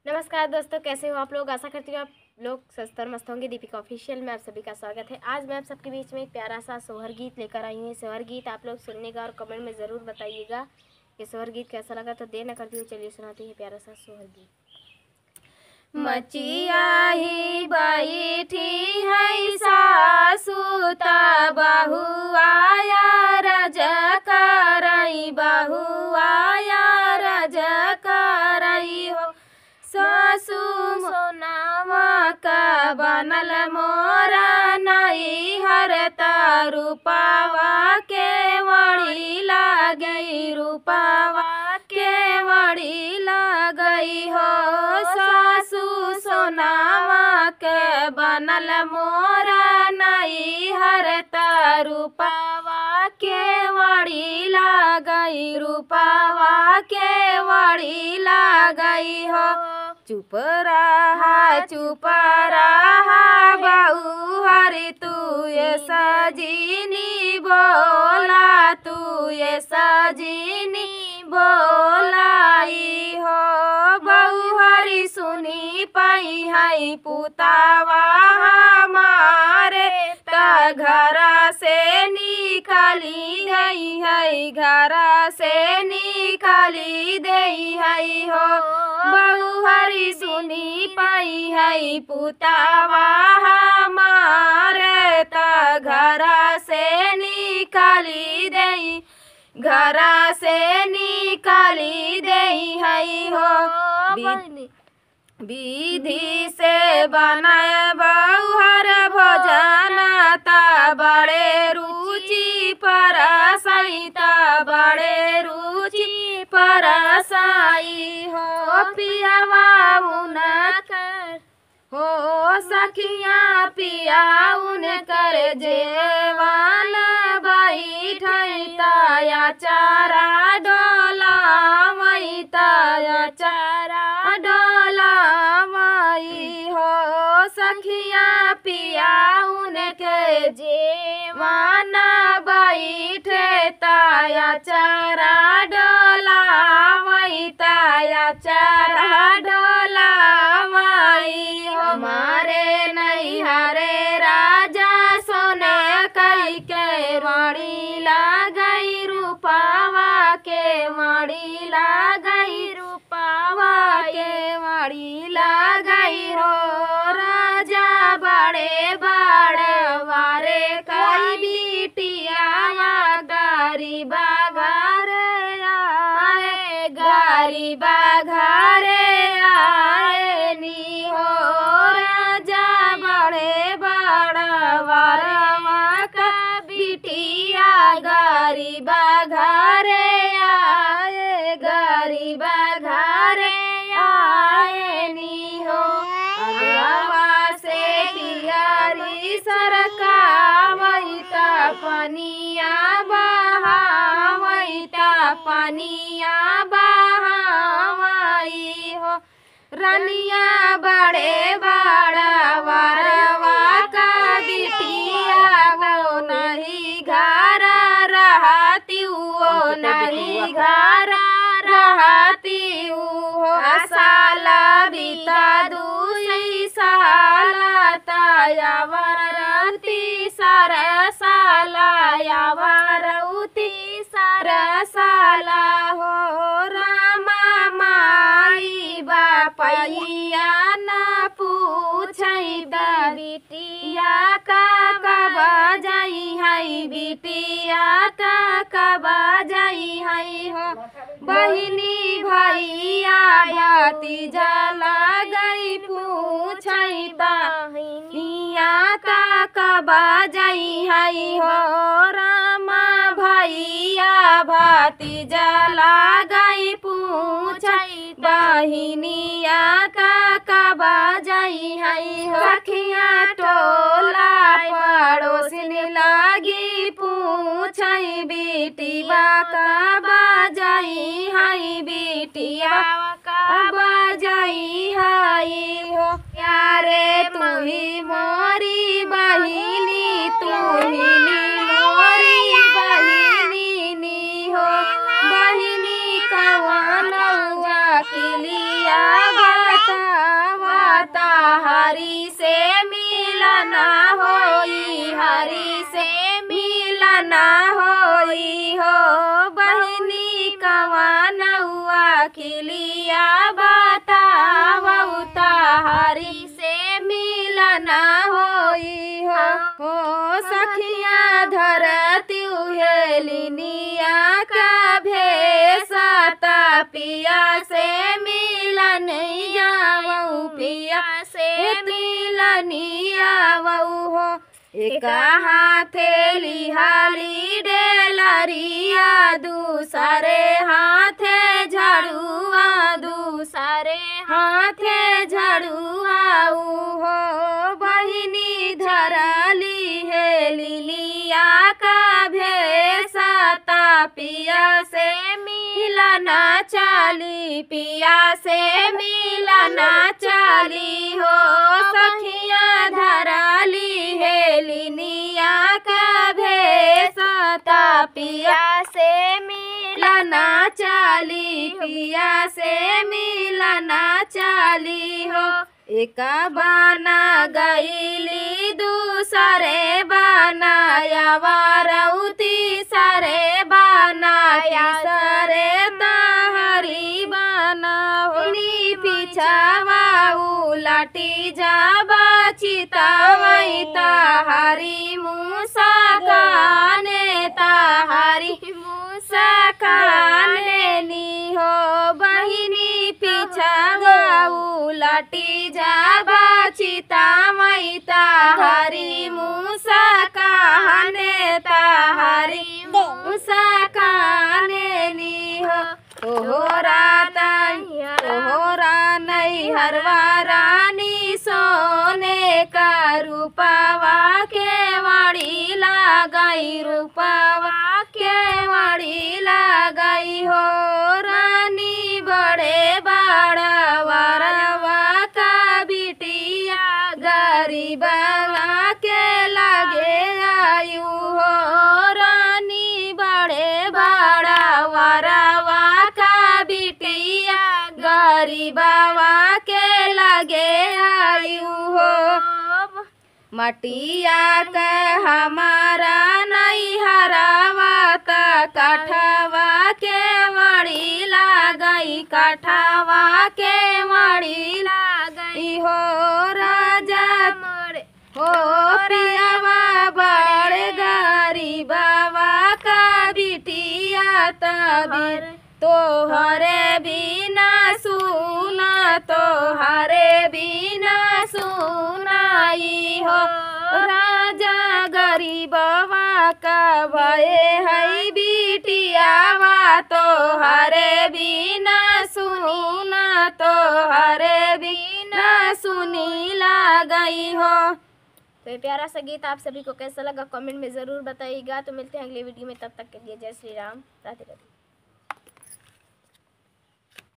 नमस्कार दोस्तों, कैसे हो आप लोग। आशा करती हूँ आप लोग स्वस्थ और मस्त होंगे। दीपिका ऑफिशियल में आप सभी का स्वागत है। आज मैं आप सबके बीच में एक प्यारा सा सोहर गीत लेकर आई हूँ। सोहर गीत आप लोग सुनने और कमेंट में ज़रूर बताइएगा कि सोहर गीत कैसा लगा। तो देर न करती हूँ, चलिए सुनाती है प्यारा सा सोहर गीत। मचिया ही बैठी है सासु ता बहू आया रज करई, बहू आया रज करई हो। सासु सोनावा का बनल मोरा नई हर रूपावा के वड़ी लागई, रूपावा के वड़ी लागई हो। सासु सोनावा के बनल मोरा नई हर रूपावा के वड़ी लागई, रूपावा के वड़ी लागई हो। चुप रहा बहू हरि तू ये सजीनी बोला, तू ये सजीनी बोलाई हो। बहू हरि सुनी पाई है पुतावा हमारे ता घर से निकाली है, घर से निकाली दे है हो। बहू हरि सुनी पाई है पुतावा हमारे ता घर से निकाली दे, घर से निकाली दे है हो। विधि से बनाए बहुहर भोजन ता बड़े रुचि परसाई, ता बड़े रुचि परसाई हो। पियावा उनकर हो सखिया, पिया उनकर जेवान बैठई ताया चारा डोला मई, ताया चारा डोला मई हो। सखिया पिया उनके जेवान बैठे ताया चारा डोला मई, ताया चारा डोला मई हो। हमारे नैहरे राजा सोने कई के मड़ी लागई, रूपावा के मड़ी लागई, रूपावा के मड़ी लागई हो। राजा बड़े बड़े वारे कई बिटिया गरीबा घरे आए, गरीबा घरे आए नी हो। राजा बड़े बड़ा वारवा का बिटिया गरीबा घरे आए, गरीबा घरे आए नी हो। अगवा से पियारी सरकावई ता पनिया बहावई, ता पनिया बहावई हो। रनिया बड़े बड़ा वरवा का बिटिया वो नहीं घर रहती, वो नहीं घर रहती हो। साला बीता दूसरी साला ताया वरती सर साला या वरती सर साला हो। रामा माई बापैया न पूछई दा बिटिया का कब जाई है, बिटिया का कब जाई है हो। बहिनी भैया भतीजा लगई पूछई बहिनिया का कब जाई है हो। रामा भैया भतीजा लगई पूछई बहिनिया का कब जाई है हो। सखिया टोला पड़ोसिन लगी पूछई बिटिया कब जाई है, बिटिया कब जाई है हो। यारे तू ही मोरी बहिनी, तू ही मोरी बहिनी नी हो। बहिनी कवन के लिया बात हरि से मिलना होई, हरि से मिलना होई हो। बहिनी कवनउआ खिलिया बतावऊ ता हरि से मिलना होई हो। सखिया धरती उहेलिनिया का भेसता पिया से मिलन जावऊ, पिया से मिलनिया वऊ हो। एक हाथे लिहाली डेलरिया, दूसरे हाथे झाड़ुआ, दूसरे हाथे झाड़ुआ हो। बहिनी धरली है लिलिया का भेसता पिया से मिलना चाली, पिया से मिलना चाली हो। सखिया धरली है लिनिया का भेसता पिया से मिलना चाली, पिया से मिलना चाली हो। एक बाना गईली दूसरे बनाया वारौती सरे बनाया सरे ताहरी बनावनी पिछावा उलाटी जाबा चितावई ताहरी मूसा काने, ताहरी मूसा काने नी हो। बहिनी पिछावा उलाटी जाबा चितावई ताहरी मूसा काने, ताहरी मूसा काने नी हो। ओहोरा नहीं हरवा रानी सोने का रूपावा के वाड़ी लगाई, रूपावा के वाड़ी लगाई हो। रानी बड़े बड़ा वरवा का बिटिया गरीबवा के लगे आयु हो। रानी बड़े बड़ा वरवा का बिटिया गरीबवा के लगे आयु हो। मटिया के हमारा नहीं हरावा ता काठवा के मड़ी लागई, काठवा के मड़ी लागई हो। राजा मोरे हो पियावा बड़े गरीबवा का बिटिया तबीर तोहरे बिना सुना, तोहरे बिना सुनाई हो। राजा गरीबवा का भये है बिटियावा, तोहरे बिना सुना, तोहरे बिना सुनी लागई हो। तो ये प्यारा सा गीत आप सभी को कैसा लगा कमेंट में ज़रूर बताइएगा। तो मिलते हैं अगले वीडियो में, तब तक के लिए जय श्री राम, राधे राधे।